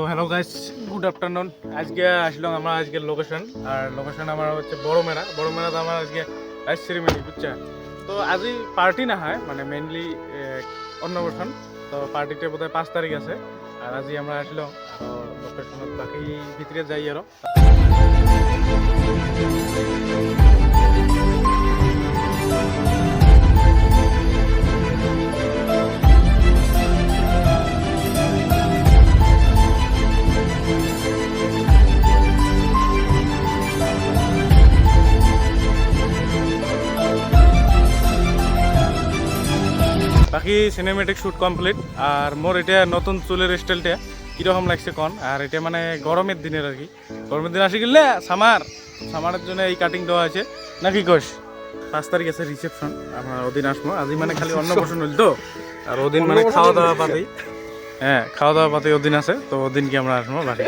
তো hello guys, good afternoon. আজকে আসলাম আমরা আজকের লোকেশন, আর লোকেশন আমার হচ্ছে বড় মেলাতে আমার আজকে রাইস সেরিমনি, বুঝছেন? তো আজই পার্টি না হয়, মানে মেইনলি অন্নপ্রাশন। তো পার্টিটা বোধহয় 5 তারিখ আছে, আর আজই আমরা আসলাম আরো লোকেশনত বাকি ভিতরে যাই আরো। বাকি সিনেমেটিক শুট কমপ্লিট। আর মোর এটা নতুন চুলের স্টাইলটা কীরকম লাগছে কন। আর এটা মানে গরমের দিনের আর কি, গরমের দিন আসি গেলে সামারের জন্য এই কাটিং দেওয়া আছে নাকি কোষ। 5 তারিখ আছে রিসেপশন, আমরা ওদিন আসবো। আজই মানে খালি অন্নপ্রাশন হইল তো, আর ওদিন মানে খাওয়া দাওয়া পাতি, হ্যাঁ খাওয়া দাওয়া পাতি ওদিন আছে, তো ওদিনকে আমরা আসবো বাকি।